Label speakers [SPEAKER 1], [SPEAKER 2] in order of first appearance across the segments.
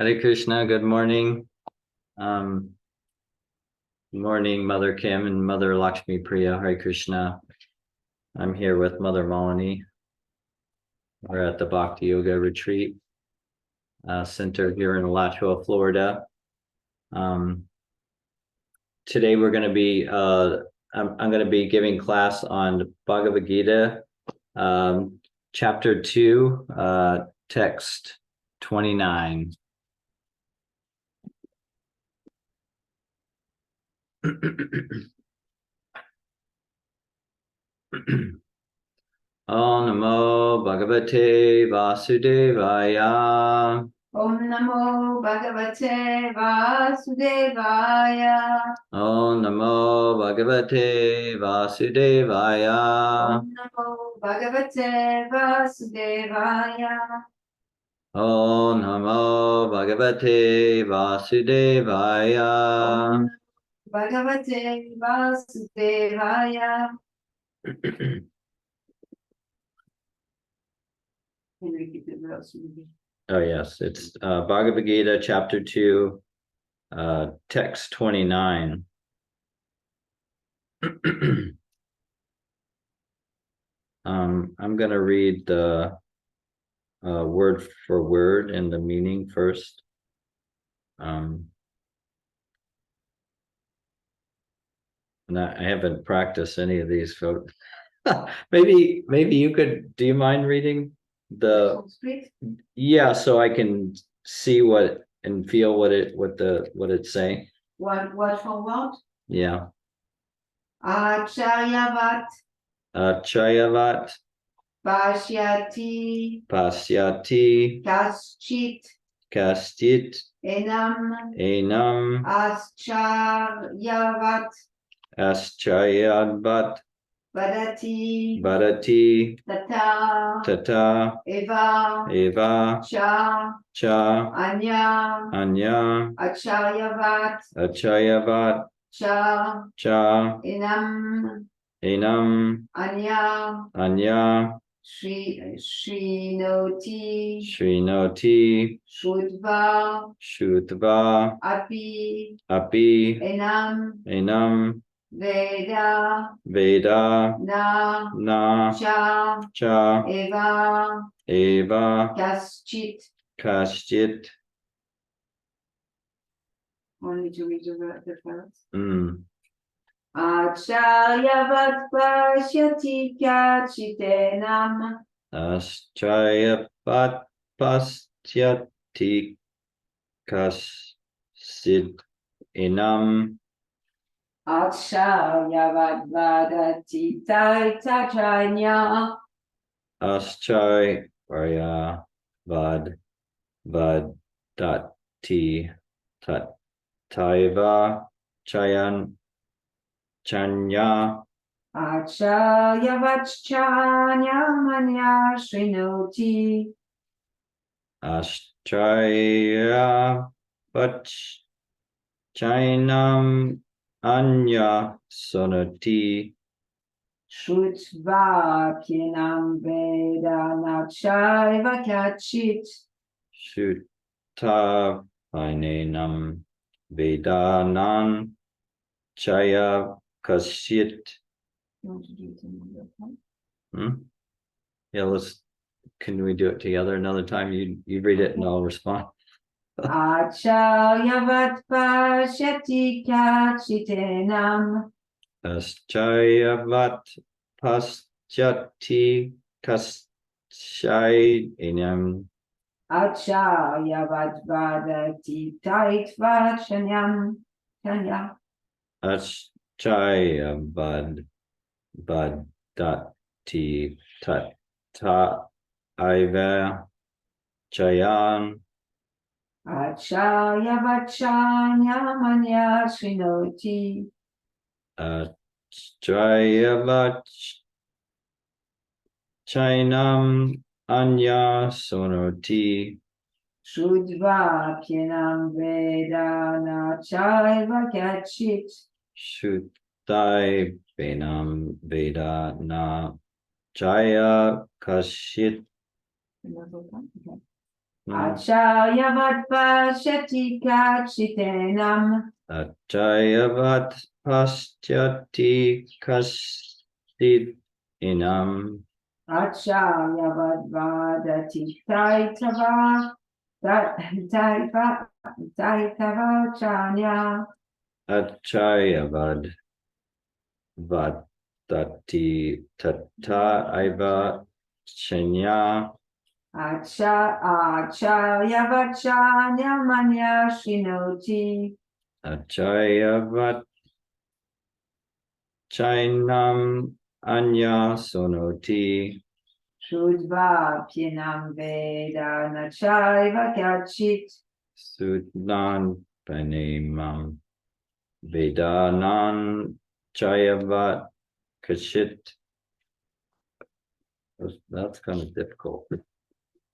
[SPEAKER 1] Hare Krishna, good morning. Good morning, Mother Kim and Mother Lakshmi Priya. Hare Krishna. I'm here with Mother Malini. We're at the Bhakti Yoga Retreat Center here in Alachua, Florida. Today we're going to be, I'm going to be giving class on Bhagavad Gita, chapter 2, text 29. Om Namo Bhagavate Vasudevaya.
[SPEAKER 2] Om Namo Bhagavate Vasudevaya.
[SPEAKER 1] Om Namo Bhagavate Vasudevaya.
[SPEAKER 2] Om Namo Bhagavate Vasudevaya.
[SPEAKER 1] Om Namo Bhagavate Vasudevaya.
[SPEAKER 2] Om Bhagavate Vasudevaya. Can you repeat the verse?
[SPEAKER 1] Oh yes, it's Bhagavad Gita chapter 2, text 29. I'm going to read the word for word and the meaning first. And I haven't practiced any of these folks. maybe you could, do you mind reading the, yeah, so I can see what and feel what it's saying.
[SPEAKER 2] Word for word?
[SPEAKER 1] Yeah.
[SPEAKER 2] Acharyavat
[SPEAKER 1] Chayavat
[SPEAKER 2] Pashyati
[SPEAKER 1] Kasyati
[SPEAKER 2] Kaschit
[SPEAKER 1] Enam Ascharyavat Vadati Tata Eva Cha Anya Acharyavat Cha Enam Anya Srinoti Shudva Api Enam Veda Na Cha Eva Kaschit.
[SPEAKER 2] Want me to read the first? Acharyavat Pashyati Kachitenam.
[SPEAKER 1] Ascharyavat Pasyati Kaschit Enam.
[SPEAKER 2] Acharyavat Vadati Taitachanya.
[SPEAKER 1] Ascharyavat Vadati Taiva Chanya
[SPEAKER 2] Acharyavat Chanya Manya Srinoti.
[SPEAKER 1] Ascharyavat Chainam Anya Sonati.
[SPEAKER 2] Shrutva Kinam Vedanachaiva Kachit.
[SPEAKER 1] Shutta Vainenam Vedanan Chaya Kasyit. Yeah, can we do it together another time? You read it and I'll respond.
[SPEAKER 2] Acharyavat Pashyati Kachitenam.
[SPEAKER 1] Ascharyavat Pasyati Kasyinam.
[SPEAKER 2] Acharyavat Vadati Taitvachanyam.
[SPEAKER 1] Ascharyavat Vadati Tata Iva Chayan.
[SPEAKER 2] Acharyavat Chanyamanya Srinoti.
[SPEAKER 1] Ascharyavat Chainam Anya Sonoti.
[SPEAKER 2] Shrutva Pyenam Vedanachaiva Kachit.
[SPEAKER 1] Shuttai Benam Vedana Chaya Kashit.
[SPEAKER 2] Acharyavat pashyati kachitenam.
[SPEAKER 1] Achayavat pasyati kasit inam.
[SPEAKER 2] Acharyavat vadati taitava. Taitava chanya.
[SPEAKER 1] Achayavad vadati tata aiva chanya.
[SPEAKER 2] Acharyavat chanya manya shinoti.
[SPEAKER 1] Achayavat chainam anya sonoti.
[SPEAKER 2] Shudva pienam veda nachaiva kachit.
[SPEAKER 1] Sudnan panemam vedanan chayavat kashit. That's kind of difficult.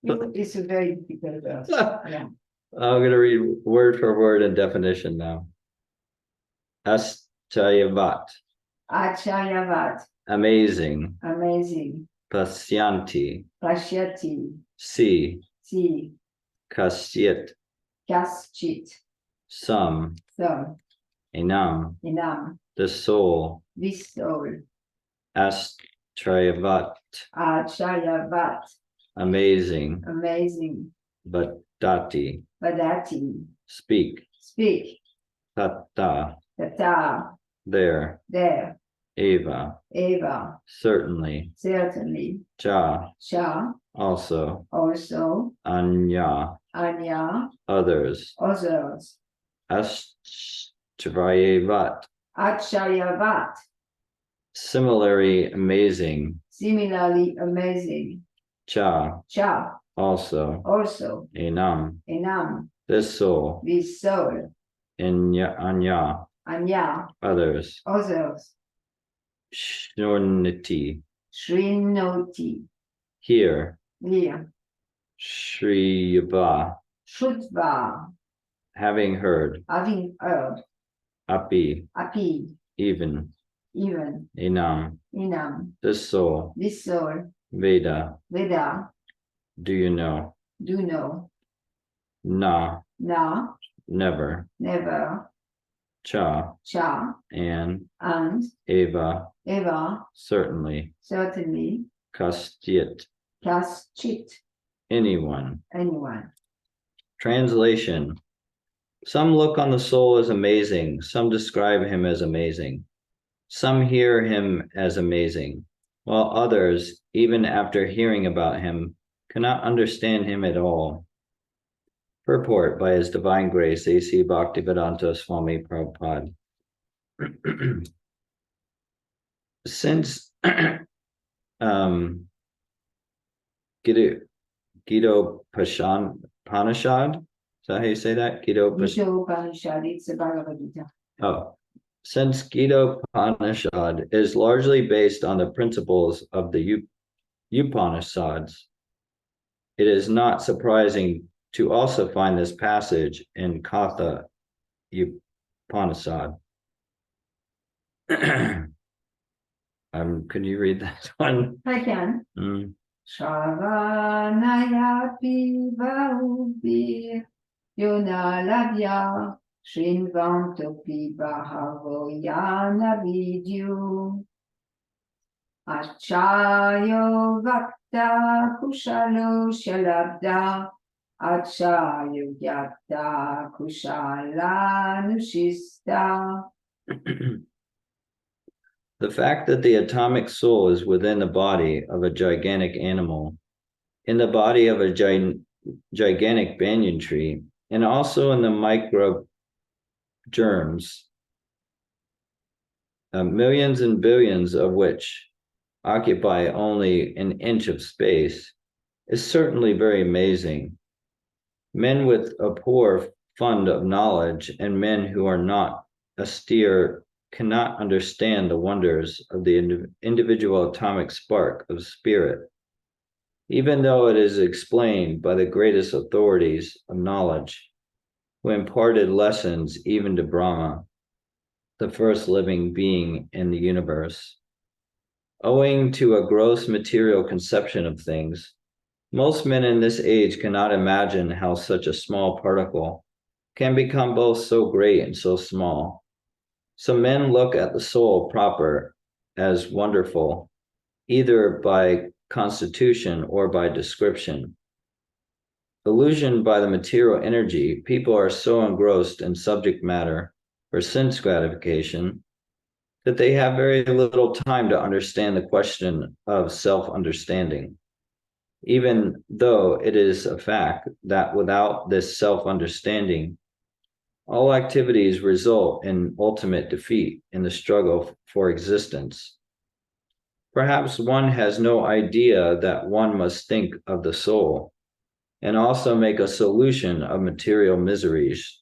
[SPEAKER 2] It's a very difficult verse.
[SPEAKER 1] I'm
[SPEAKER 2] Yeah.
[SPEAKER 1] going to read word for word and definition now. Chayavat,
[SPEAKER 2] Acharyavat,
[SPEAKER 1] amazing.
[SPEAKER 2] amazing.
[SPEAKER 1] Pasyanti,
[SPEAKER 2] Pashyati,
[SPEAKER 1] see.
[SPEAKER 2] see.
[SPEAKER 1] Kasyat,
[SPEAKER 2] Kaschit,
[SPEAKER 1] some.
[SPEAKER 2] some.
[SPEAKER 1] Enam,
[SPEAKER 2] Inam,
[SPEAKER 1] the soul.
[SPEAKER 2] this soul.
[SPEAKER 1] Astrayavat,
[SPEAKER 2] Acharyavat,
[SPEAKER 1] amazing.
[SPEAKER 2] amazing.
[SPEAKER 1] Vadati,
[SPEAKER 2] Vadati,
[SPEAKER 1] speak.
[SPEAKER 2] speak.
[SPEAKER 1] Tata,
[SPEAKER 2] Tata,
[SPEAKER 1] there.
[SPEAKER 2] there.
[SPEAKER 1] Eva,
[SPEAKER 2] Eva,
[SPEAKER 1] certainly.
[SPEAKER 2] certainly.
[SPEAKER 1] Cha,
[SPEAKER 2] Cha,
[SPEAKER 1] also.
[SPEAKER 2] also.
[SPEAKER 1] Anya,
[SPEAKER 2] Anya,
[SPEAKER 1] others.
[SPEAKER 2] others.
[SPEAKER 1] Astrayavat,
[SPEAKER 2] Acharyavat,
[SPEAKER 1] similarly amazing.
[SPEAKER 2] similarly amazing.
[SPEAKER 1] Cha,
[SPEAKER 2] Cha,
[SPEAKER 1] also.
[SPEAKER 2] also.
[SPEAKER 1] Enam,
[SPEAKER 2] Enam,
[SPEAKER 1] this soul.
[SPEAKER 2] this soul.
[SPEAKER 1] Anya,
[SPEAKER 2] Anya,
[SPEAKER 1] others.
[SPEAKER 2] others.
[SPEAKER 1] Shuniti,
[SPEAKER 2] Shrinoti,
[SPEAKER 1] here.
[SPEAKER 2] here.
[SPEAKER 1] Shriyava,
[SPEAKER 2] Shutva,
[SPEAKER 1] having heard.
[SPEAKER 2] having heard.
[SPEAKER 1] Api,
[SPEAKER 2] Api,
[SPEAKER 1] even.
[SPEAKER 2] even.
[SPEAKER 1] Enam,
[SPEAKER 2] Inam,
[SPEAKER 1] this soul.
[SPEAKER 2] this soul.
[SPEAKER 1] Veda,
[SPEAKER 2] Veda,
[SPEAKER 1] do you know?
[SPEAKER 2] do know.
[SPEAKER 1] Na,
[SPEAKER 2] Na,
[SPEAKER 1] never.
[SPEAKER 2] never.
[SPEAKER 1] Cha,
[SPEAKER 2] Cha,
[SPEAKER 1] and.
[SPEAKER 2] and.
[SPEAKER 1] Eva,
[SPEAKER 2] Eva,
[SPEAKER 1] certainly.
[SPEAKER 2] certainly.
[SPEAKER 1] Kastyat,
[SPEAKER 2] Kaschit,
[SPEAKER 1] anyone.
[SPEAKER 2] anyone.
[SPEAKER 1] Translation. Some look on the soul as amazing. Some describe him as amazing. Some hear him as amazing, while others, even after hearing about him, cannot understand him at all. Purport by His Divine Grace, A.C. Bhaktivedanta Swami Prabhupada. Since Gita Panishad, is that how you say that? Gita
[SPEAKER 2] Upanishad, it's the Bhagavad Gita.
[SPEAKER 1] Oh, since Gita Upanishad is largely based on the principles of the Upanishads, it is not surprising to also find this passage in Katha Upanishad. Can you read that one?
[SPEAKER 2] I can.
[SPEAKER 1] Mm.
[SPEAKER 2] Shravanayapi Bahubir Yonalabhya Shrinvantopi Bahavo Yana Vidyu Achayo Vakta Kushalo Shalabda Achayo Yatta Kushala Nushista.
[SPEAKER 1] The fact that the atomic soul is within the body of a gigantic animal, in the body of a gigantic banyan tree, and also in the microbe germs, millions and billions of which occupy only an inch of space, is certainly very amazing. Men with a poor fund of knowledge and men who are not austere cannot understand the wonders of the individual atomic spark of spirit, even though it is explained by the greatest authorities of knowledge, who imparted lessons even to Brahma, the first living being in the universe. Owing to a gross material conception of things, Most men in this age cannot imagine how such a small particle can become both so great and so small. Some men look at the soul proper as wonderful, either by constitution or by description. Illusioned by the material energy, people are so engrossed in subject matter for sense gratification that they have very little time to understand the question of self-understanding, even though it is a fact that without this self-understanding, all activities result in ultimate defeat in the struggle for existence. Perhaps one has no idea that one must think of the soul and also make a solution of material miseries.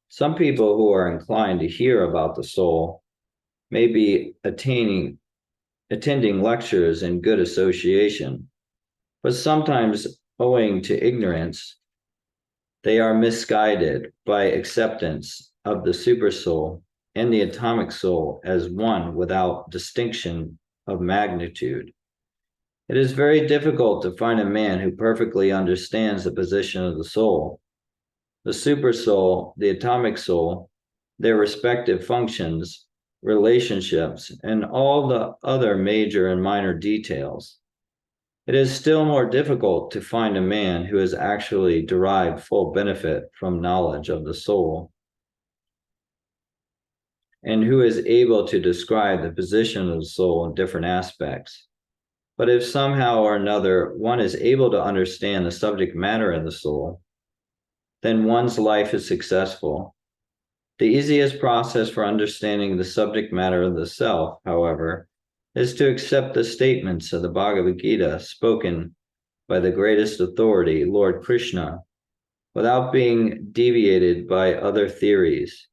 [SPEAKER 1] Some people who are inclined to hear about the soul may be attending lectures in good association, but sometimes owing to ignorance, they are misguided by acceptance of the supersoul and the atomic soul as one without distinction of magnitude. It is very difficult to find a man who perfectly understands the position of the soul, the supersoul, the atomic soul, their respective functions, relationships, and all the other major and minor details. It is still more difficult to find a man who has actually derived full benefit from knowledge of the soul and who is able to describe the position of the soul in different aspects. But if somehow or another one is able to understand the subject matter of the soul, then one's life is successful. The easiest process for understanding the subject matter of the self, however, is to accept the statements of the Bhagavad Gita spoken by the greatest authority, Lord Krishna, without being deviated by other theories.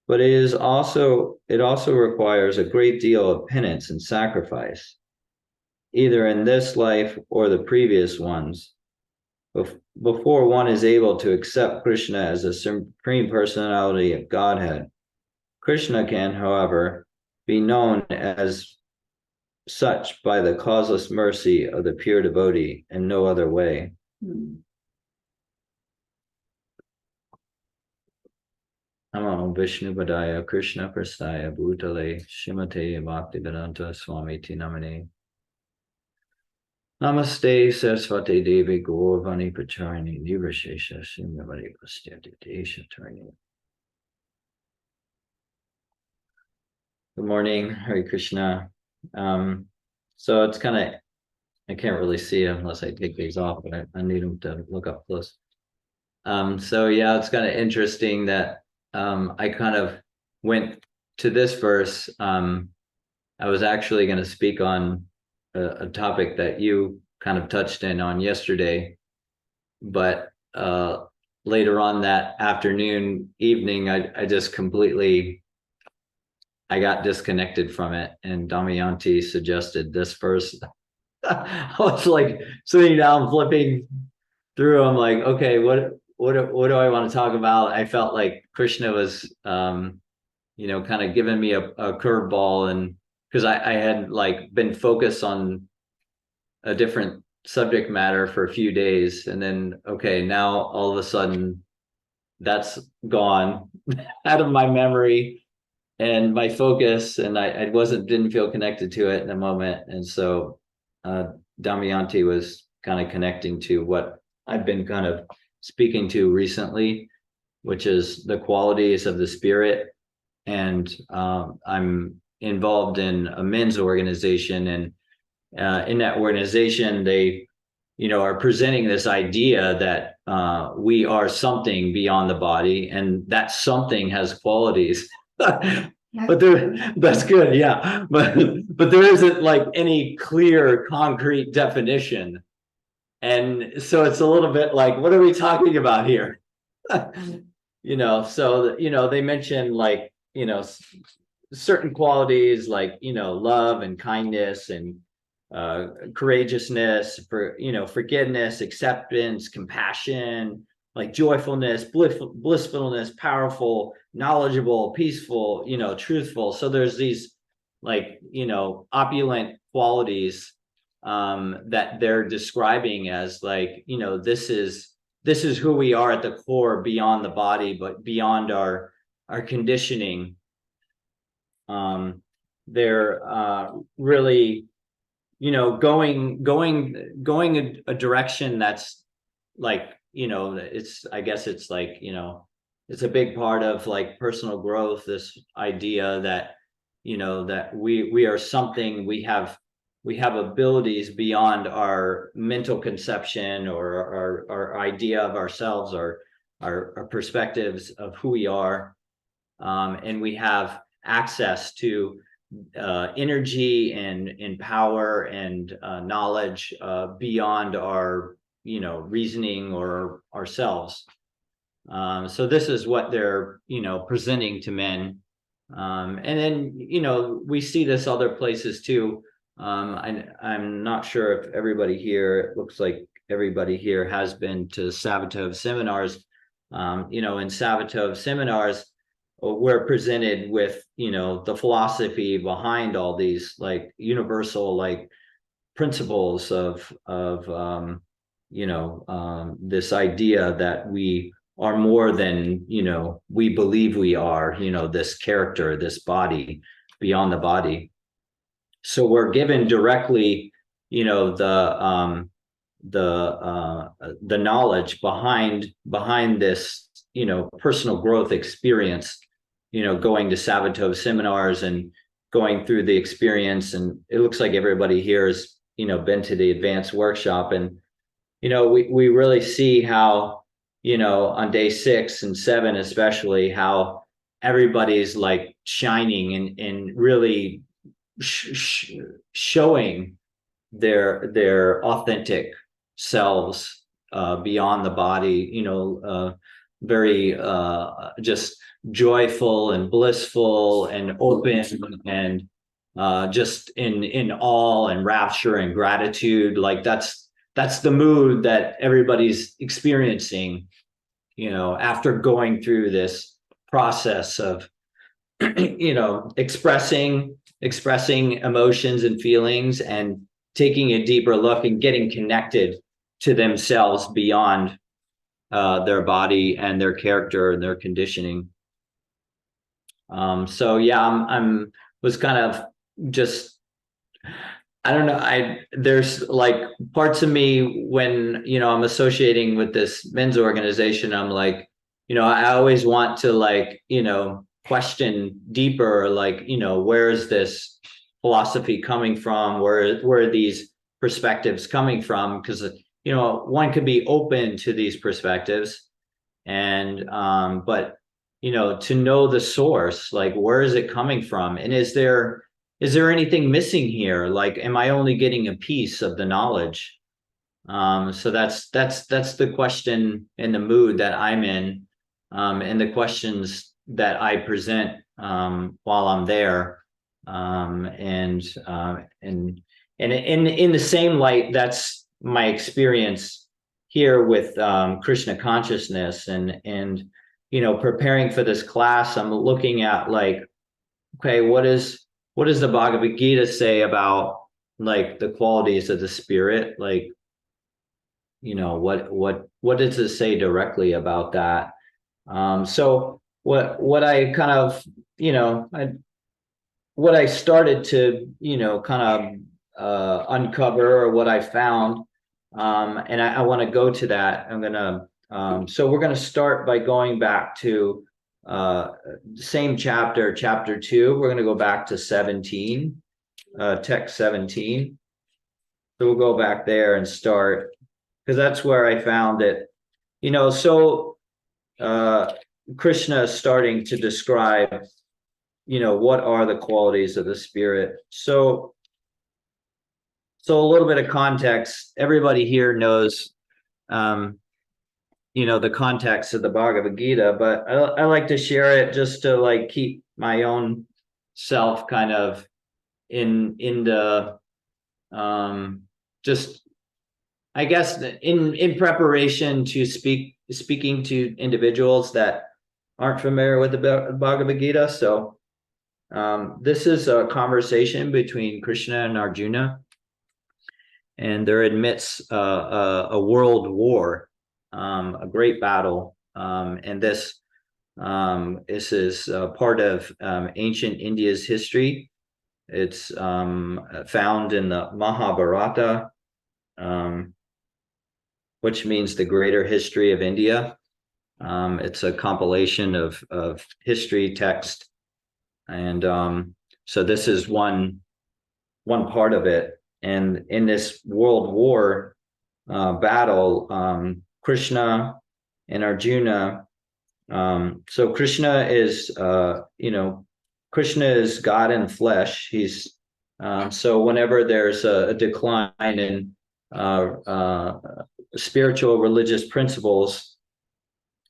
[SPEAKER 1] But it also requires a great deal of penance and sacrifice, either in this life or the previous ones, before one is able to accept Krishna as a supreme personality of Godhead. Krishna can, however, be known as such by the causeless mercy of the pure devotee and no other way. Namo Vishnu Padaya Krishna Prasthaya Bhutale Shimate Bhaktivedanta Swamiti Namane. Namaste Saraswati Devi Gaurvani Pacharini Nivrashesha Srimavadi Pastyati Desha Tarni. Good morning, Hare Krishna. So it's kind of, I can't really see it unless I take these off, but I need them to look up close. So yeah, it's kind of interesting that I kind of went to this verse. I was actually going to speak on a topic that you kind of touched in on yesterday, but later on that evening, I just completely, I got disconnected from it, and Damayanti suggested this verse. I was like sitting down, flipping through. I'm like, okay, what do I want to talk about? I felt like Krishna was, kind of giving me a curveball, and because I had like been focused on a different subject matter for a few days, and then okay, now all of a sudden that's gone out of my memory and my focus, and I didn't feel connected to it in the moment. And so Damayanti was kind of connecting to what I've been kind of speaking to recently, which is the qualities of the spirit. And I'm involved in a men's organization, and in that organization, they are presenting this idea that we are something beyond the body, and that something has qualities. But that's good, yeah. But there isn't like any clear, concrete definition. And so it's a little bit like, what are we talking about here? So they mention like, certain qualities like, love and kindness and courageousness, forgiveness, acceptance, compassion, like joyfulness, blissfulness, powerful, knowledgeable, peaceful, truthful. So there's these like, opulent qualities that they're describing as like, this is who we are at the core, beyond the body, but beyond our conditioning. They're really, going a direction that's like, I guess it's like, it's a big part of like personal growth, this idea that, that we are something, we have abilities beyond our mental conception or our idea of ourselves, or our perspectives of who we are. And we have access to energy and power and knowledge beyond our reasoning or ourselves. So this is what they're presenting to men. And then we see this other places too. I'm not sure if everybody here, it looks like everybody here has been to Savatov seminars. In Savatov seminars, we're presented with the philosophy behind all these like universal like principles of this idea that we are more than we believe we are, this character, this body, beyond the body. So we're given directly the knowledge behind this personal growth experience, going to Savatov seminars and going through the experience. And it looks like everybody here has been to the advanced workshop, and we really see how on day 6 and 7 especially, how everybody's like shining and really showing their authentic selves beyond the body, very just joyful and blissful and open, and just in awe and rapture and gratitude. Like that's the mood that everybody's experiencing, after going through this process of expressing emotions and feelings, and taking a deeper look and getting connected to themselves beyond their body and their character and their conditioning. So yeah, I'm was kind of just, I don't know, there's like parts of me when I'm associating with this men's organization, I'm like, I always want to like question deeper, like where is this philosophy coming from, where are these perspectives coming from? Because one could be open to these perspectives, and but to know the source, like where is it coming from, and is there anything missing here? Like, am I only getting a piece of the knowledge? So that's the question and the mood that I'm in, and the questions that I present while I'm there. And in the same light, that's my experience here with Krishna consciousness, and preparing for this class, I'm looking at like, okay, what does the Bhagavad Gita say about like the qualities of the spirit? Like, what does it say directly about that? So what I kind of, what I started to, kind of uncover, or what I found, and I want to go to that. I'm gonna, so we're gonna start by going back to same chapter 2. We're gonna go back to 17, text 17. So we'll go back there and start, because that's where I found it. So Krishna is starting to describe, what are the qualities of the spirit. So a little bit of context. Everybody here knows, the context of the Bhagavad Gita, but I like to share it just to like keep my own self kind of in the just, I guess, in preparation to speaking to individuals that aren't familiar with the Bhagavad Gita. So this is a conversation between Krishna and Arjuna. and they're amidst a world war, a great battle, and this is part of ancient India's history. It's found in the Mahabharata, which means the greater history of India. It's a compilation of history text, and so this is one part of it. And in this world war battle, Krishna and Arjuna. So Krishna is, Krishna is God in flesh. He's so whenever there's a decline in spiritual religious principles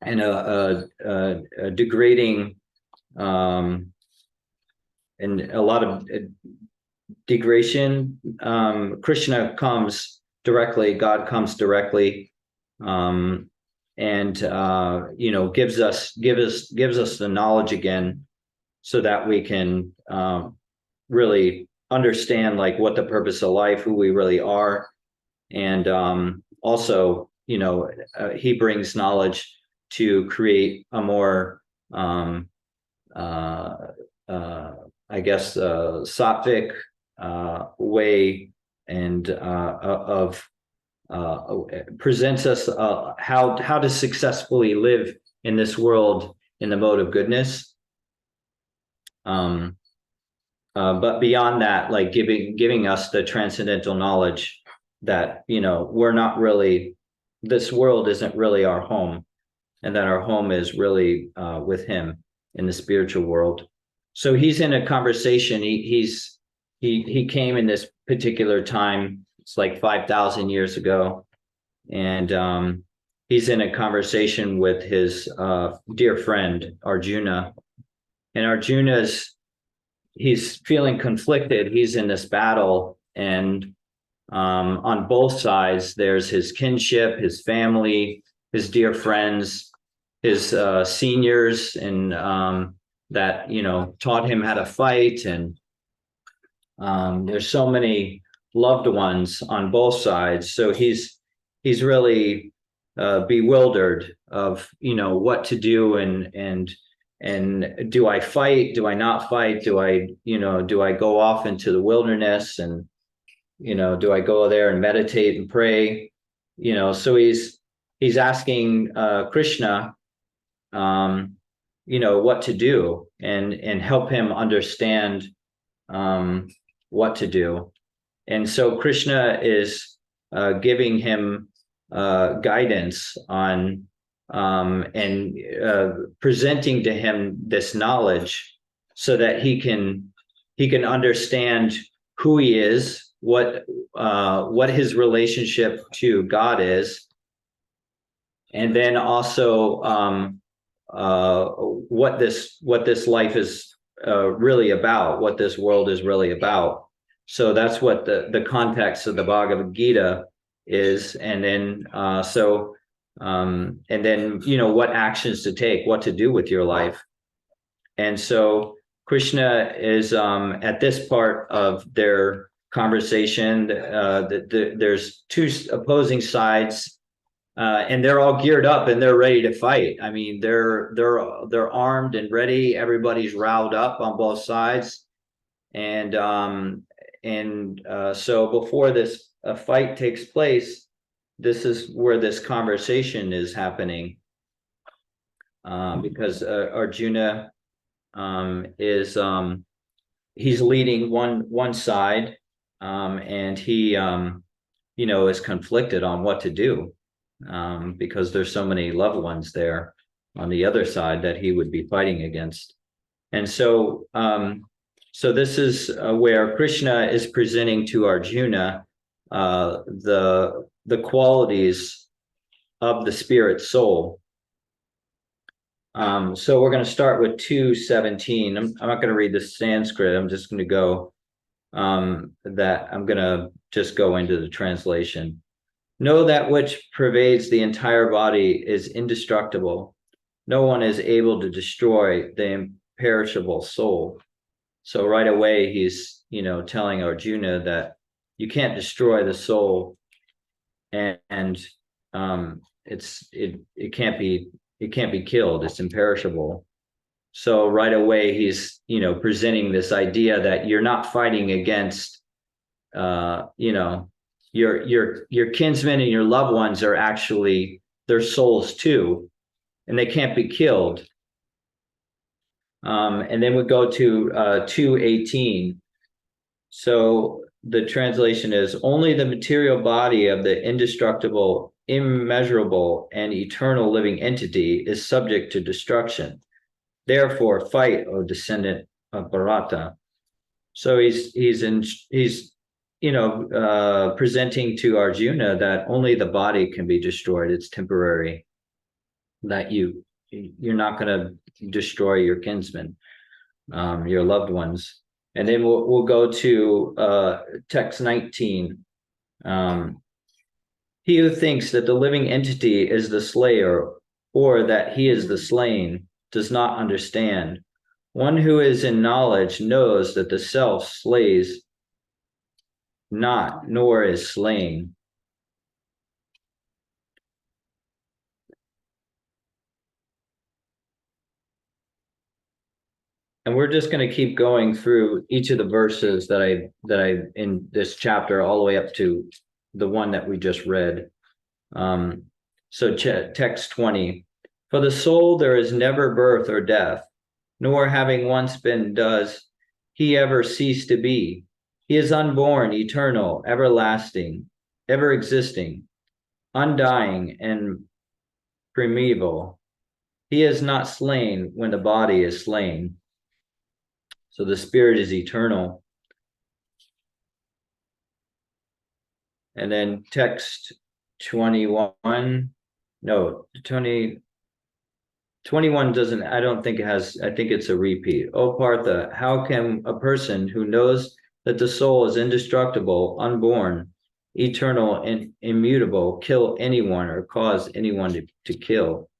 [SPEAKER 1] and a degrading and a lot of degradation, Krishna comes directly, God comes directly, and gives us the knowledge again, so that we can really understand like what the purpose of life, who we really are, and also he brings knowledge to create a more sattvic way and of presents us how to successfully live in this world in the mode of goodness. But beyond that, like giving us the transcendental knowledge that we're not really, this world isn't really our home, and that our home is really with him in the spiritual world. So he's in a conversation. He came in this particular time. It's like 5,000 years ago, and he's in a conversation with his dear friend Arjuna, and he's feeling conflicted. He's in this battle, and on both sides, there's his kinship, his family, his dear friends, his seniors, and that taught him how to fight, and there's so many loved ones on both sides. So he's really bewildered of what to do, and do I fight? Do I not fight? Do I go off into the wilderness, and do I go there and meditate and pray? So he's asking Krishna what to do, and help him understand what to do. And so Krishna is giving him guidance on and presenting to him this knowledge, so that he can understand who he is, what his relationship to God is, and then also what this life is really about, what this world is really about. So that's what the context of the Bhagavad Gita is, and then what actions to take, what to do with your life. And so Krishna is at this part of their conversation. There's two opposing sides, and they're all geared up and they're ready to fight. I mean, they're armed and ready. Everybody's riled up on both sides, and so before this fight takes place, this is where this conversation is happening, because Arjuna is he's leading one side, and he is conflicted on what to do, because there's so many loved ones there on the other side that he would be fighting against. And so this is where Krishna is presenting to Arjuna the qualities of the spirit soul. So we're going to start with 2:17. I'm not going to read the Sanskrit. I'm just going to go I'm going to just go into the translation. Know that which pervades the entire body is indestructible. No one is able to destroy the imperishable soul. So right away, he's telling Arjuna that you can't destroy the soul, and it can't be killed. It's imperishable. So right away he's presenting this idea that you're not fighting against your kinsmen and your loved ones are actually their souls too, and they can't be killed. And then we go to 2:18. So the translation is, only the material body of the indestructible, immeasurable, and eternal living entity is subject to destruction. Therefore, fight, O descendant of Bharata. So he's presenting to Arjuna that only the body can be destroyed. It's temporary. That you're not going to destroy your kinsmen, your loved ones. And then we'll go to text 19. He who thinks that the living entity is the slayer, or that he is the slain, does not understand. One who is in knowledge knows that the self slays not, nor is slain. And we're just going to keep going through each of the verses that I in this chapter, all the way up to the one that we just read. So text 20. For the soul there is never birth or death, nor having once been does he ever cease to be. He is unborn, eternal, everlasting, ever existing, undying, and primeval. He is not slain when the body is slain. So the spirit is eternal. And then text 21, no, 21 doesn't, I don't think it has, I think it's a repeat. O Partha, how can a person who knows that the soul is indestructible, unborn, eternal, and immutable kill anyone or cause anyone to kill?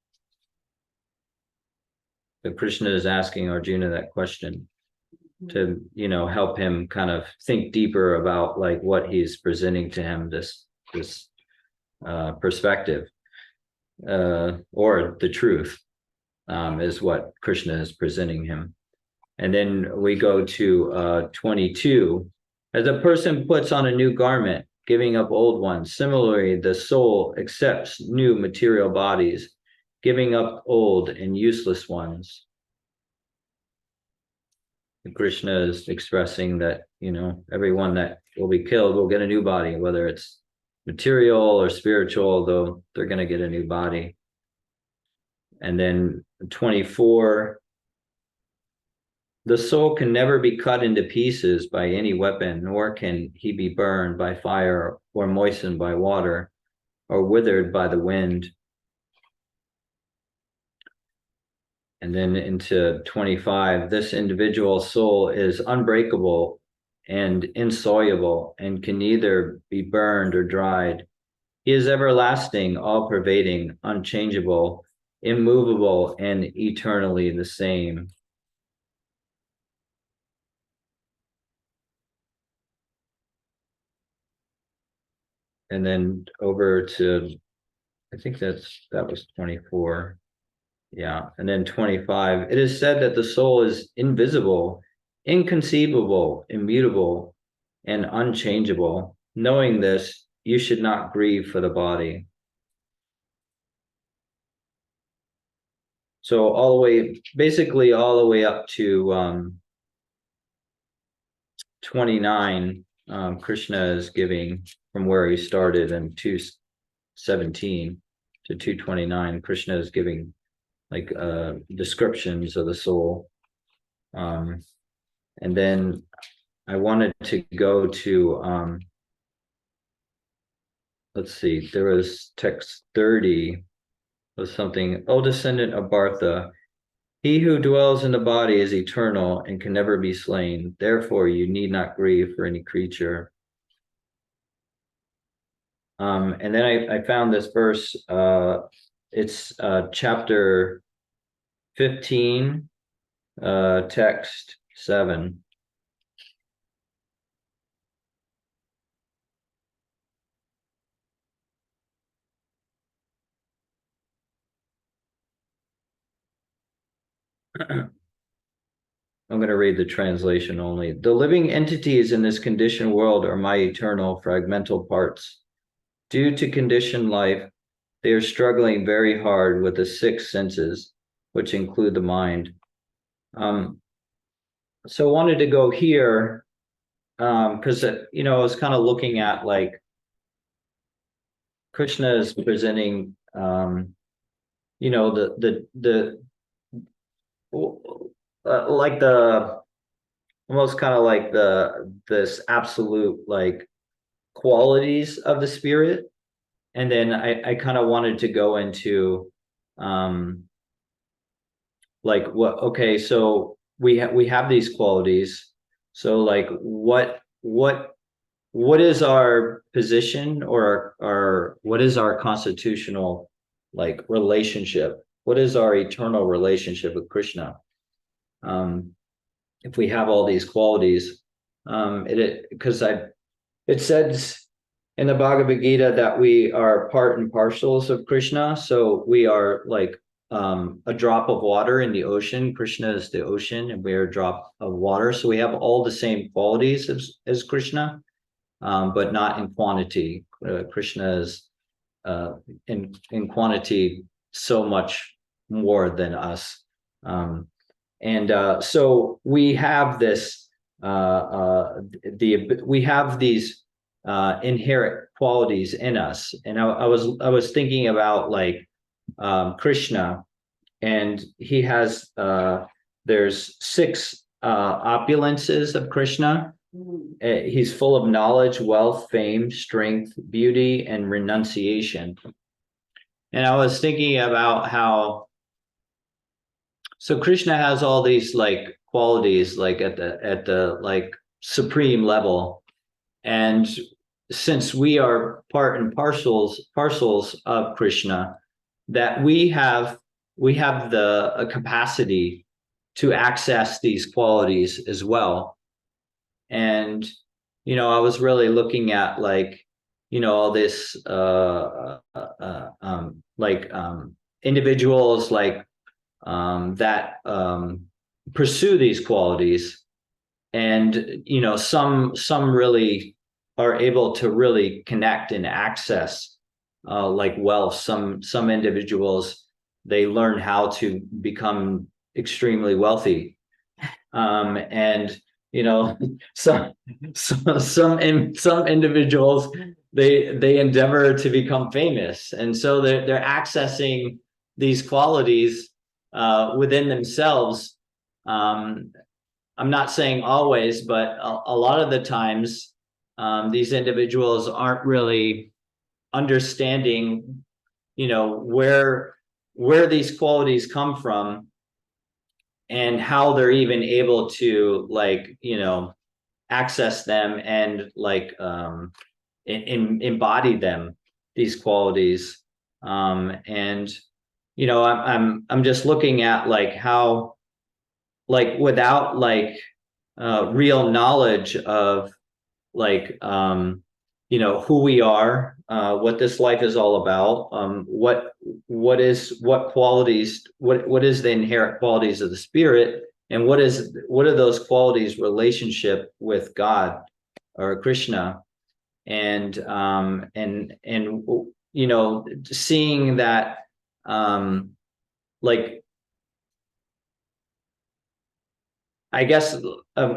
[SPEAKER 1] The Krishna is asking Arjuna that question to help him kind of think deeper about like what he's presenting to him, this perspective, or the truth, is what Krishna is presenting him. And then we go to 22. As a person puts on a new garment, giving up old ones, similarly the soul accepts new material bodies, giving up old and useless ones. Krishna is expressing that, everyone that will be killed will get a new body, whether it's material or spiritual, though they're going to get a new body. And then 24, the soul can never be cut into pieces by any weapon, nor can he be burned by fire or moistened by water or withered by the wind. And then into 25, this individual soul is unbreakable and insoluble and can neither be burned or dried. He is everlasting, all-pervading, unchangeable, immovable, and eternally the same. And then over to, I think that was 24. Yeah. And then 25, it is said that the soul is invisible, inconceivable, immutable, and unchangeable. Knowing this, you should not grieve for the body. So basically all the way up to 29, Krishna is giving from where he started in 2:17 to 2:29. Krishna is giving like descriptions of the soul. And then I wanted to go to let's see, there was text 30 was something, O descendant of Bartha, he who dwells in the body is eternal and can never be slain. Therefore, you need not grieve for any creature. And then I found this verse, it's chapter 15, text 7. I'm going to read the translation only. The living entities in this conditioned world are my eternal fragmental parts. Due to conditioned life, they are struggling very hard with the six senses, which include the mind. So I wanted to go here because I was kind of looking at like Krishna is presenting, the like the almost kind of like this absolute like qualities of the spirit, and then I kind of wanted to go into like what okay, so we have these qualities, so like what is our position, or our what is our constitutional like relationship, what is our eternal relationship with Krishna, um if we have all these qualities, it because I it says in the Bhagavad Gita that we are part and parcels of Krishna. So we are like a drop of water in the ocean. Krishna is the ocean, and we are a drop of water. So we have all the same qualities as Krishna, but not in quantity. Krishna is in quantity so much more than us. And so we have this we have these inherent qualities in us. And I was thinking about like Krishna, and he has there's six opulences of Krishna. He's full of knowledge, wealth, fame, strength, beauty, and renunciation. And I was thinking about how so Krishna has all these like qualities like at the like supreme level. And since we are part and parcels of Krishna, that we have the capacity to access these qualities as well. And I was really looking at like all this individuals like that pursue these qualities, and some really are able to really connect and access like wealth. Some individuals, they learn how to become extremely wealthy, and some some individuals, they endeavor to become famous, and so they're accessing these qualities within themselves. I'm not saying always, but a lot of the times, these individuals aren't really understanding, where these qualities come from, and how they're even able to like, access them and like embody them, these qualities. And I'm just looking at like how like without like real knowledge of like who we are, what this life is all about, what qualities, what is the inherent qualities of the spirit, and what are those qualities relationship with God or Krishna. And seeing that, like I guess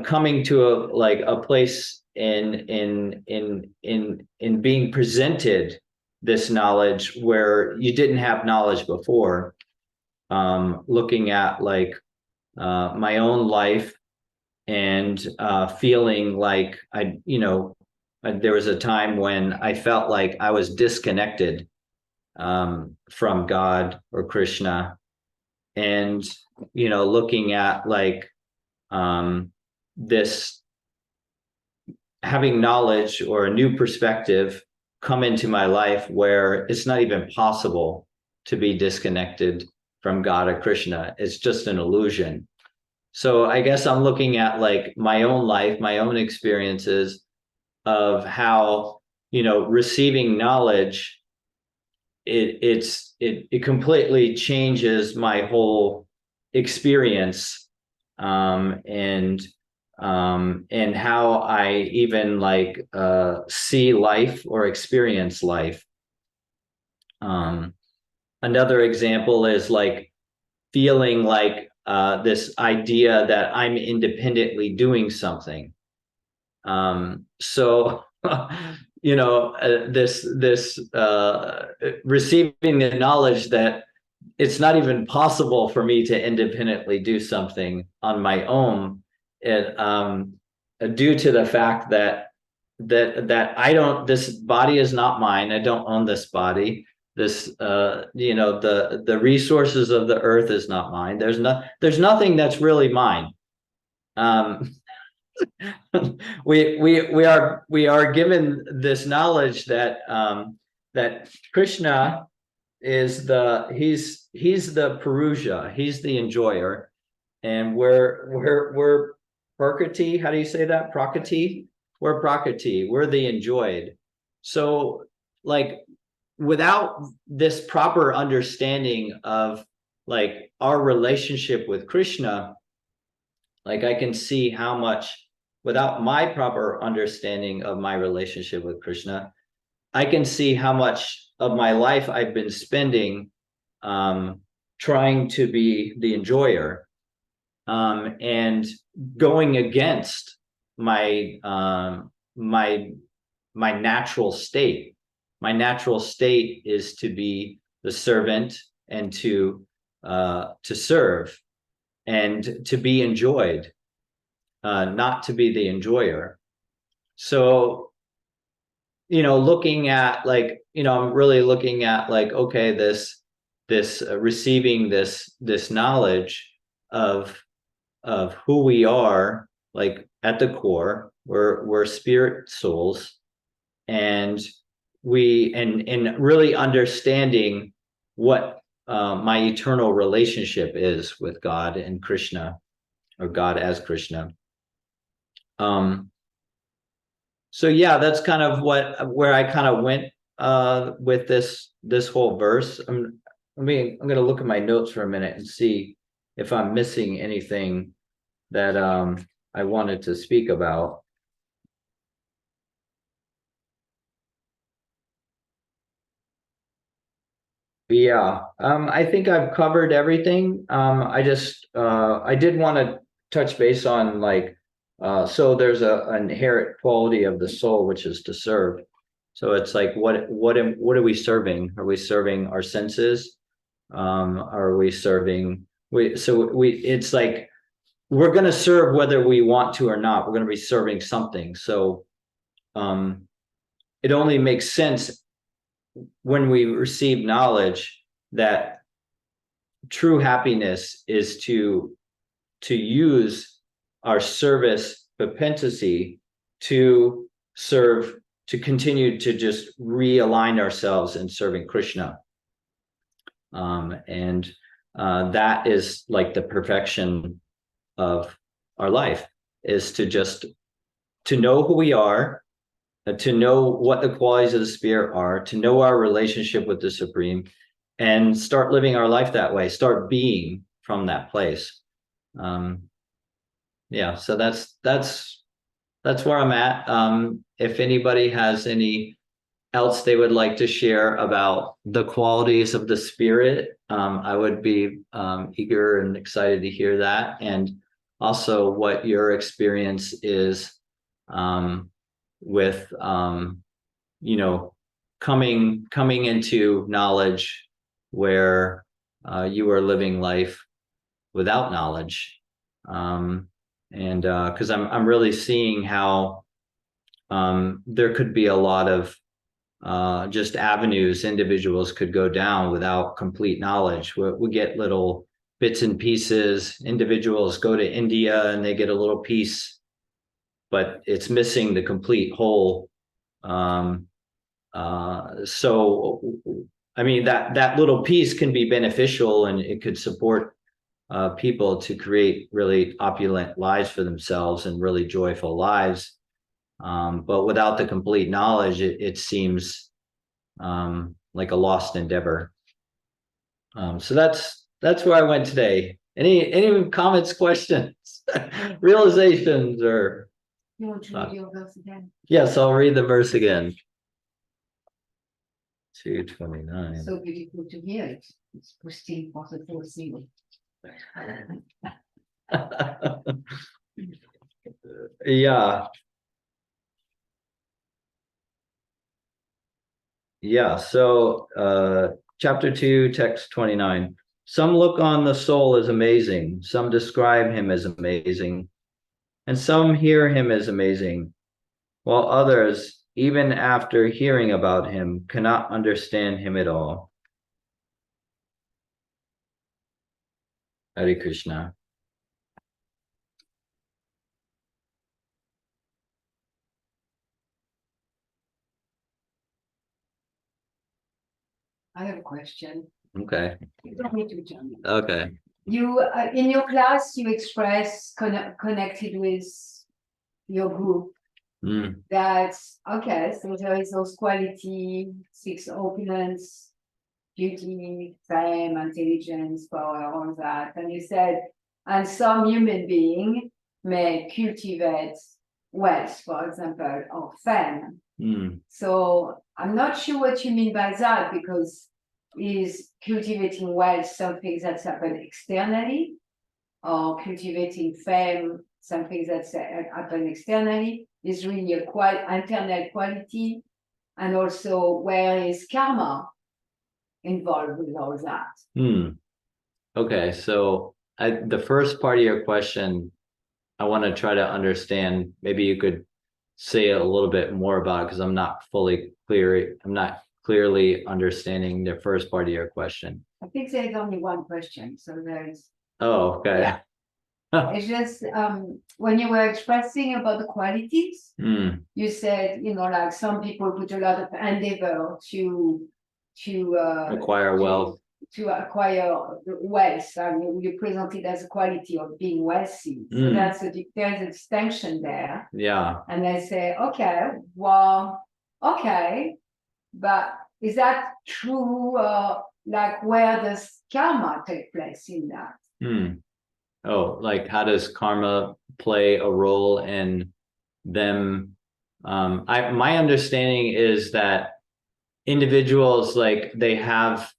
[SPEAKER 1] coming to a place in being presented this knowledge where you didn't have knowledge before. Looking at like my own life, and feeling like there was a time when I felt like I was disconnected from God or Krishna, and looking at like this, having knowledge or a new perspective come into my life where it's not even possible to be disconnected from God or Krishna. It's just an illusion. So I guess I'm looking at like my own life, my own experiences of how, receiving knowledge, it completely changes my whole experience, and how I even like see life or experience life. Another example is like feeling like this idea that I'm independently doing something. So this receiving the knowledge that it's not even possible for me to independently do something on my own, it, due to the fact that I don't, this body is not mine. I don't own this body. This the resources of the earth is not mine. There's nothing that's really mine. Um, we are given this knowledge that that Krishna is he's the Purusha, he's the enjoyer, and we're Prakriti. How do you say that? Prakriti. We're Prakriti. We're the enjoyed. So, like, without this proper understanding of like our relationship with Krishna, like I can see how much, without my proper understanding of my relationship with Krishna, I can see how much of my life I've been spending trying to be the enjoyer, and going against my my natural state. My natural state is to be the servant and to serve and to be enjoyed, not to be the enjoyer. So, looking at like, I'm really looking at like, okay, this receiving this knowledge of who we are, like at the core, we're spirit souls, and and really understanding what my eternal relationship is with God and Krishna, or God as Krishna. So yeah, that's kind of where I kind of went with this whole verse. I'm gonna look at my notes for a minute and see if I'm missing anything that I wanted to speak about. Yeah, I think I've covered everything. I did want to touch base on like, so there's an inherent quality of the soul, which is to serve. So it's like, what are we serving? Are we serving our senses? Are we serving, it's like, we're going to serve whether we want to or not. We're going to be serving something. So, it only makes sense when we receive knowledge that true happiness is to use our service propensity to serve, to continue to just realign ourselves in serving Krishna. And that is like the perfection of our life, is to just to know who we are, to know what the qualities of the spirit are, to know our relationship with the Supreme, and start living our life that way, start being from that place. Yeah, so that's where I'm at. If anybody has any else they would like to share about the qualities of the spirit, I would be eager and excited to hear that, and also what your experience is with coming into knowledge where you are living life without knowledge, and because I'm really seeing how there could be a lot of just avenues individuals could go down without complete knowledge. We get little bits and pieces. Individuals go to India and they get a little piece, but it's missing the complete whole. So, I mean, that little piece can be beneficial, and it could support people to create really opulent lives for themselves and really joyful lives. But without the complete knowledge, it seems like a lost endeavor. So that's where I went today. Any comments, questions, realizations, or
[SPEAKER 2] You want to read your verse again?
[SPEAKER 1] yes, I'll read the verse again. 229.
[SPEAKER 2] So beautiful to hear it. It's pristine for the full single.
[SPEAKER 1] Yeah. Yeah, so chapter 2, text 29. Some look on the soul as amazing, some describe him as amazing, and some hear him as amazing, while others, even after hearing about him, cannot understand him at all. Hare Krishna.
[SPEAKER 2] I have a question.
[SPEAKER 1] Okay.
[SPEAKER 2] You don't need to jump in.
[SPEAKER 1] Okay.
[SPEAKER 2] You, in your class, you express connected with your group.
[SPEAKER 1] Mm.
[SPEAKER 2] That's okay. So there is those quality, six opulence, beauty, fame, intelligence, power, all that. And you said, and some human being may cultivate wealth, for example, or fame.
[SPEAKER 1] Mm.
[SPEAKER 2] So I'm not sure what you mean by that, because is cultivating wealth something that's happened externally, or cultivating fame something that's happened externally? Is really a internal quality, and also where is karma involved with all that?
[SPEAKER 1] Mm. Okay, so the first part of your question, I want to try to understand. Maybe you could say a little bit more about it because I'm not fully clear. I'm not clearly understanding the first part of your question.
[SPEAKER 2] I think there's only one question, so there's.
[SPEAKER 1] Oh, okay.
[SPEAKER 2] Yeah. It's just when you were expressing about the qualities,
[SPEAKER 1] Mm.
[SPEAKER 2] you said, like some people put a lot of endeavor to
[SPEAKER 1] Acquire wealth.
[SPEAKER 2] to acquire wealth. I mean, you present it as a quality of being wealthy. So
[SPEAKER 1] Mm.
[SPEAKER 2] there's a distinction there.
[SPEAKER 1] Yeah.
[SPEAKER 2] And they say, okay, well, okay, but is that true? Like, where does karma take place in that?
[SPEAKER 1] Mm. Oh, like how does karma play a role in them? My understanding is that individuals, like, they have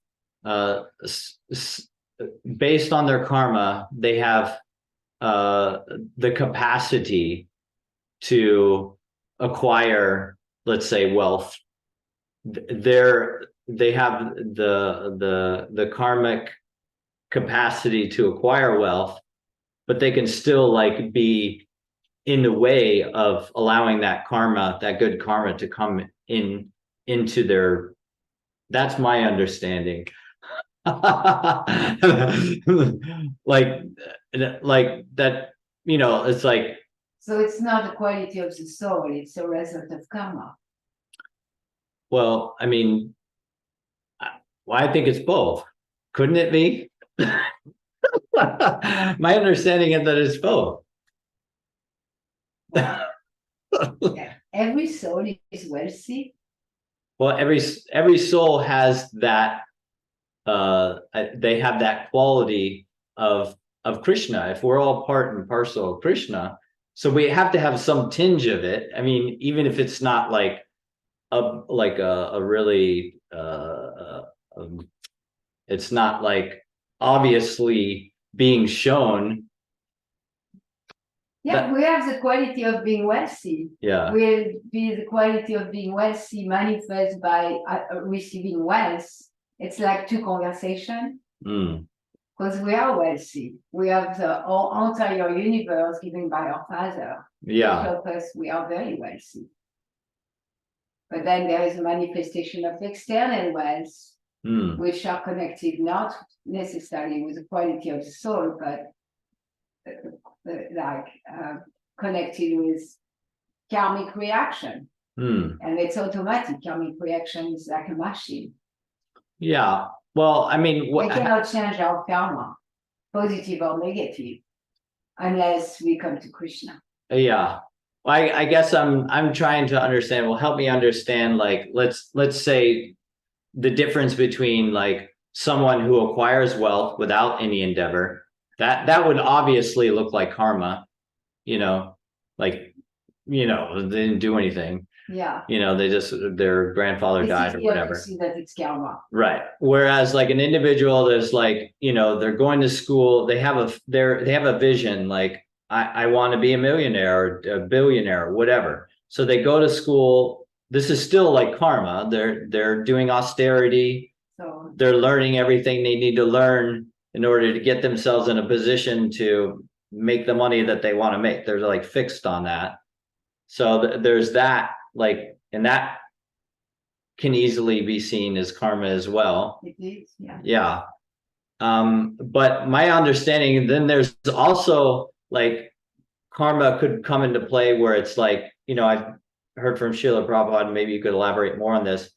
[SPEAKER 1] based on their karma, they have the capacity to acquire, let's say, wealth. They have the karmic capacity to acquire wealth, but they can still, like, be in the way of allowing that karma, that good karma, to come into their. That's my understanding. like that, it's like.
[SPEAKER 2] So it's not a quality of the soul, it's a result of karma.
[SPEAKER 1] Well, I mean, I think it's both. Couldn't it be? My understanding is that it's both.
[SPEAKER 2] Every soul is wealthy.
[SPEAKER 1] Well, every soul has that. They have that quality of Krishna. If we're all part and parcel of Krishna, so we have to have some tinge of it. I mean, even if it's not like a really it's not like obviously being shown.
[SPEAKER 2] Yeah, we have the quality of being wealthy.
[SPEAKER 1] Yeah.
[SPEAKER 2] Will be the quality of being wealthy manifest by receiving wealth. It's like two conversations. Because we are wealthy. We have our entire universe given by our Father.
[SPEAKER 1] Yeah.
[SPEAKER 2] To help us, we are very wealthy. But then there is a manifestation of external wealth, which are connected not necessarily with the quality of the soul, but connected with karmic reaction. And it's automatic. Karmic reaction is like a machine. Yeah. Well, I mean, we cannot change our karma, positive or negative, unless we come to Krishna. Yeah. I guess I'm trying to understand. Well, help me understand. Like, let's say the difference between, like, someone who acquires wealth without any endeavor
[SPEAKER 1] that would obviously look like karma, like, they didn't do anything.
[SPEAKER 2] Yeah.
[SPEAKER 1] Their grandfather died or whatever.
[SPEAKER 2] To see that it's karma.
[SPEAKER 1] Right. Whereas like an individual that's like, they're going to school, they have a vision, like I want to be a millionaire or a billionaire or whatever. So they go to school. This is still like karma. They're doing austerity. So they're learning everything they need to learn in order to get themselves in a position to make the money that they want to make. They're like fixed on that. So there's that, like, and that can easily be seen as karma as well.
[SPEAKER 2] It is, yeah.
[SPEAKER 1] Yeah. But my understanding, then there's also like karma could come into play where it's like, I've heard from Srila Prabhupada, maybe you could elaborate more on this.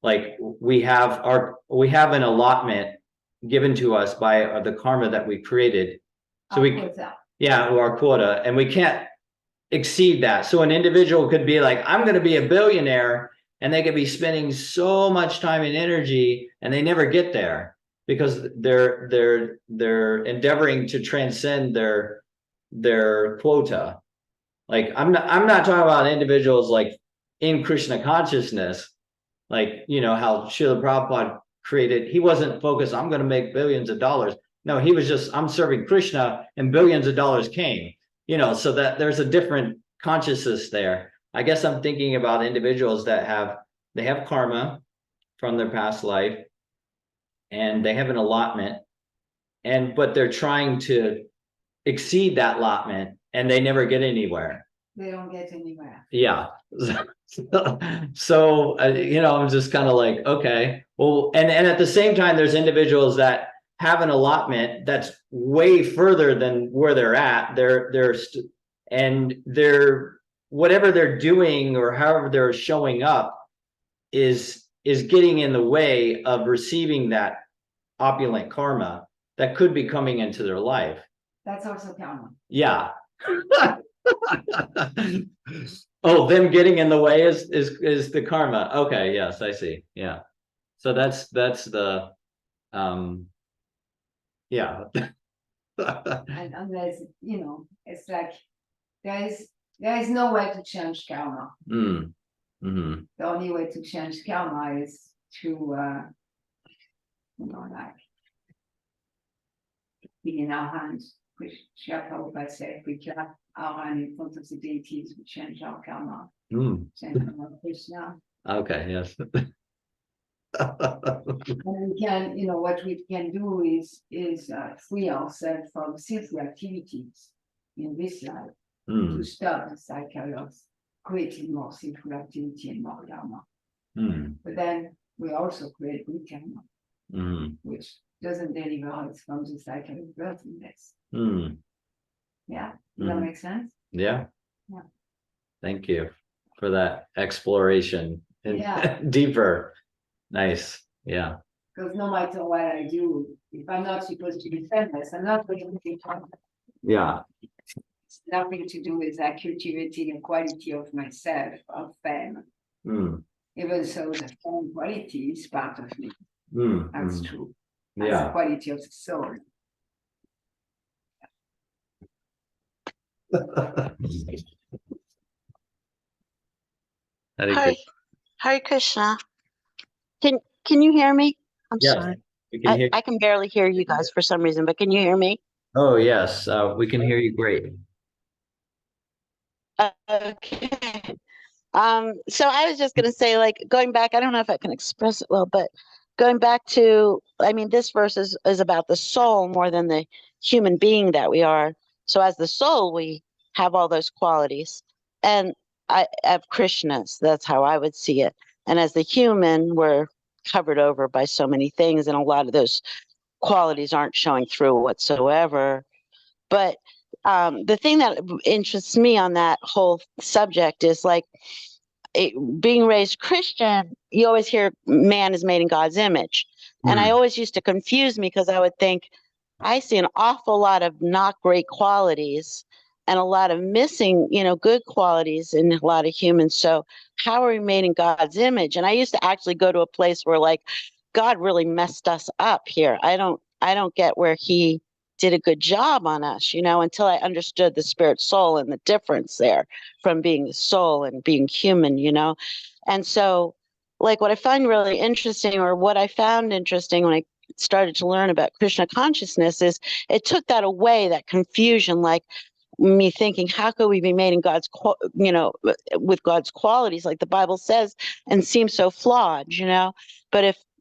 [SPEAKER 1] Like we have an allotment given to us by the karma that we created. So our quota, and we can't exceed that. So an individual could be like, I'm going to be a billionaire, and they could be spending so much time and energy and they never get there because they're endeavoring to transcend their quota. Like I'm not talking about individuals like in Krishna consciousness, like how Srila Prabhupada created. He wasn't focused, I'm going to make billions of dollars. No, he was just, I'm serving Krishna and billions of dollars came. So that there's a different consciousness there. I guess I'm thinking about individuals that have karma from their past life and they have an allotment, but they're trying to exceed that allotment and they never get anywhere.
[SPEAKER 2] They don't get anywhere.
[SPEAKER 1] Yeah. So, I'm just kind of like, okay, well, and at the same time, there's individuals that have an allotment that's way further than where they're at. They're whatever they're doing or however they're showing up is getting in the way of receiving that opulent karma that could be coming into their life.
[SPEAKER 2] That's also karma.
[SPEAKER 1] Yeah. Oh, them getting in the way is the karma. Okay, yes, I see. Yeah. So that's the yeah.
[SPEAKER 2] And unless, it's like there is no way to change karma.
[SPEAKER 1] Mm-hmm.
[SPEAKER 2] The only way to change karma is to like be in our hands, which Srila Prabhupada said, we clap our hand in front of the deities, we change our karma. Change our Krishna.
[SPEAKER 1] Okay, yes.
[SPEAKER 2] And we can, what we can do is free ourselves from sinful activities in this life to stop the cycle of creating more sinful activity and more karma. But then we also create good karma, which doesn't deliver us from the cycle of birth and death. Yeah, does that make sense?
[SPEAKER 1] Yeah.
[SPEAKER 2] Yeah.
[SPEAKER 1] Thank you for that exploration deeper. Nice. Yeah.
[SPEAKER 2] Because no matter what I do, if I'm not supposed to be famous, I'm not going to be famous.
[SPEAKER 1] Yeah.
[SPEAKER 2] It's nothing to do with that cultivating a quality of myself, of fame. Even so, the fame quality is part of me. That's true. That's the quality of the soul.
[SPEAKER 3] Hare Krishna. Can you hear me? I'm sorry. I can barely hear you guys for some reason, but can you hear me?
[SPEAKER 1] Oh yes, we can hear you great.
[SPEAKER 3] Okay. So I was just gonna say, like, going back, I don't know if I can express it well, but going back to, this verse is about the soul more than the human being that we are. So as the soul, we have all those qualities. And I have Krishna's, that's how I would see it. And as the human, we're covered over by so many things, and a lot of those qualities aren't showing through whatsoever. But the thing that interests me on that whole subject is like being raised Christian, you always hear man is made in God's image. And I always used to confuse me because I would think, I see an awful lot of not great qualities and a lot of missing, good qualities in a lot of humans. So how are we made in God's image? And I used to actually go to a place where like God really messed us up here. I don't get where he did a good job on us, until I understood the spirit soul and the difference there from being the soul and being human, And so, like, what I find really interesting, or what I found interesting when I started to learn about Krishna consciousness, is it took that away, that confusion, like me thinking, how could we be made in God's, with God's qualities, like the Bible says, and seem so flawed,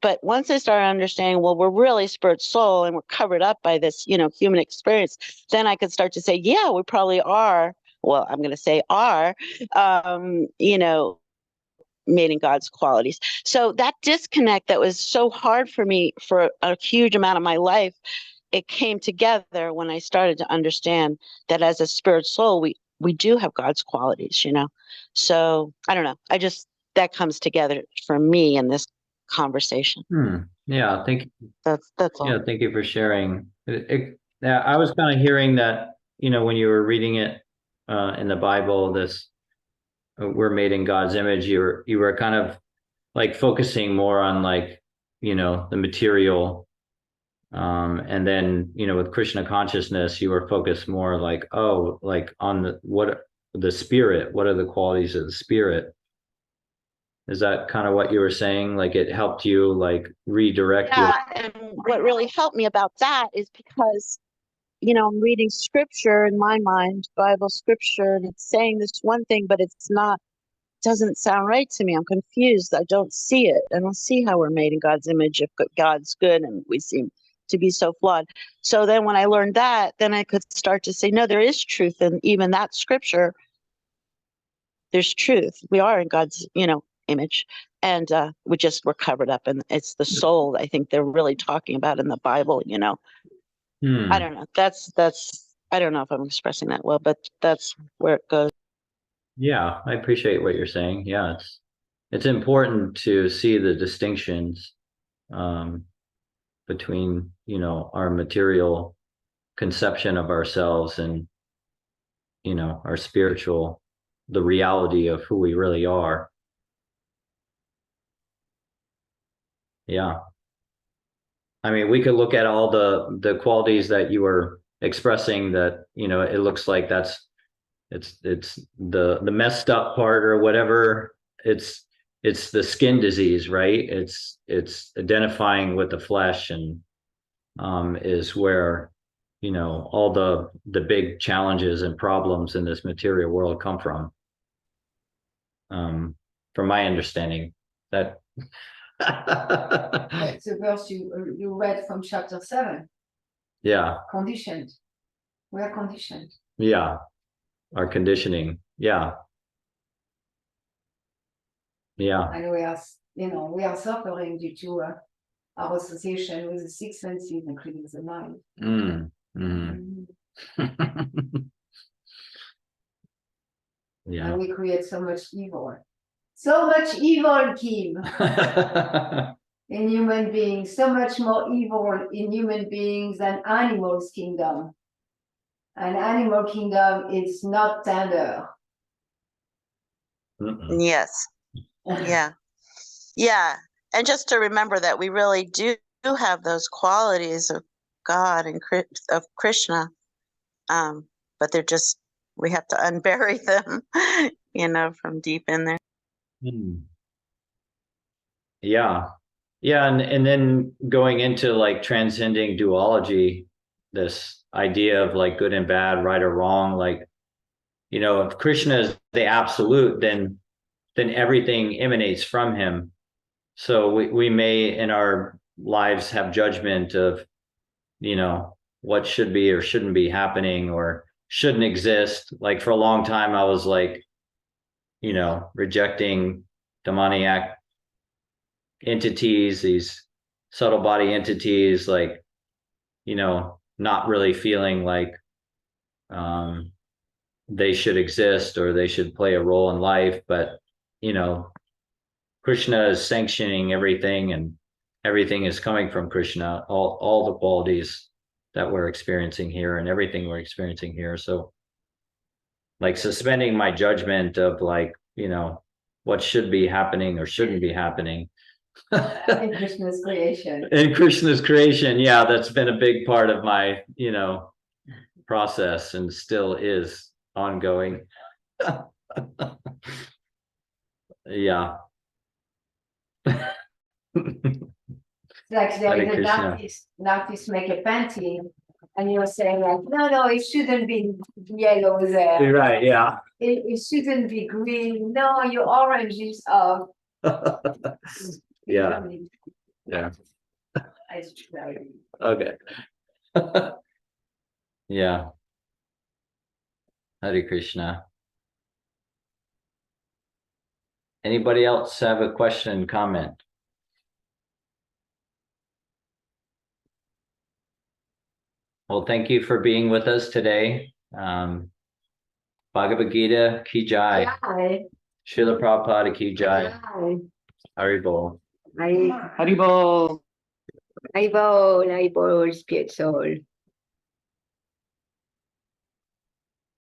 [SPEAKER 3] But once I started understanding, well, we're really spirit soul and we're covered up by this, human experience, then I could start to say, yeah, we probably are. Well, I'm going to say are, made in God's qualities. So that disconnect that was so hard for me for a huge amount of my life, it came together when I started to understand that as a spirit soul, we do have God's qualities, So I don't know. That comes together for me in this conversation.
[SPEAKER 1] Yeah, thank you.
[SPEAKER 3] That's all.
[SPEAKER 1] Yeah, thank you for sharing. Yeah, I was kind of hearing that, when you were reading it in the Bible, this we're made in God's image. You were kind of like focusing more on like, the material. And then, with Krishna consciousness, you were focused more like, like on the spirit, what are the qualities of the spirit? Is that kind of what you were saying? Like it helped you like redirect your.
[SPEAKER 3] And what really helped me about that is because, I'm reading scripture in my mind, Bible scripture, and it's saying this one thing, but it's not, doesn't sound right to me. I'm confused. I don't see it. I don't see how we're made in God's image if God's good and we seem to be so flawed. So then when I learned that, then I could start to say, no, there is truth in even that scripture. There's truth. We are in God's, image. And we're covered up, and it's the soul I think they're really talking about in the Bible, I don't know. That's I don't know if I'm expressing that well, but that's where it goes.
[SPEAKER 1] Yeah, I appreciate what you're saying. Yeah, it's important to see the distinctions between, our material conception of ourselves and, our spiritual, the reality of who we really are. Yeah. I mean, we could look at all the qualities that you were expressing that, it looks like it's the messed up part or whatever. It's the skin disease, right? It's identifying with the flesh and is where, all the big challenges and problems in this material world come from. From my understanding, that
[SPEAKER 2] That's the verse you read from chapter 7.
[SPEAKER 1] Yeah.
[SPEAKER 2] Conditioned. We are conditioned.
[SPEAKER 1] Yeah. Our conditioning. Yeah. Yeah.
[SPEAKER 2] And we are suffering due to our association with the six senses, including the mind. Yeah. And we create so much evil. So much evil, Kim. In human beings, so much more evil in human beings than animals' kingdom. And animal kingdom is not tender.
[SPEAKER 3] Yes. Yeah. Yeah. And just to remember that we really do have those qualities of God and of Krishna. But they're just, we have to unbury them, from deep in there.
[SPEAKER 1] Yeah. Yeah. And then going into like transcending duology, this idea of like good and bad, right or wrong, like, if Krishna is the absolute, then everything emanates from him. So we may in our lives have judgment of, what should be or shouldn't be happening or shouldn't exist. Like for a long time, I was like, rejecting demoniac entities, these subtle body entities, like, not really feeling like they should exist or they should play a role in life. But, Krishna is sanctioning everything and everything is coming from Krishna, all the qualities that we're experiencing here and everything we're experiencing here. So like suspending my judgment of like, what should be happening or shouldn't be happening.
[SPEAKER 2] In Krishna's creation.
[SPEAKER 1] In Krishna's creation, yeah, that's been a big part of my, process and still is ongoing. Yeah.
[SPEAKER 2] Like there
[SPEAKER 1] Hare
[SPEAKER 2] is an
[SPEAKER 1] Krishna.
[SPEAKER 2] artist make a painting, and you're saying like, no, it shouldn't be yellow there.
[SPEAKER 1] You're right, yeah.
[SPEAKER 2] It shouldn't be green. No, your oranges are.
[SPEAKER 1] Yeah. Yeah. Okay. Yeah. Hare Krishna. Anybody else have a question, comment? Well, thank you for being with us today. Bhagavad Gita ki jai. Srila Prabhupada ki jai. Haribol.
[SPEAKER 4] Haribol. Haribol, Spirit Soul.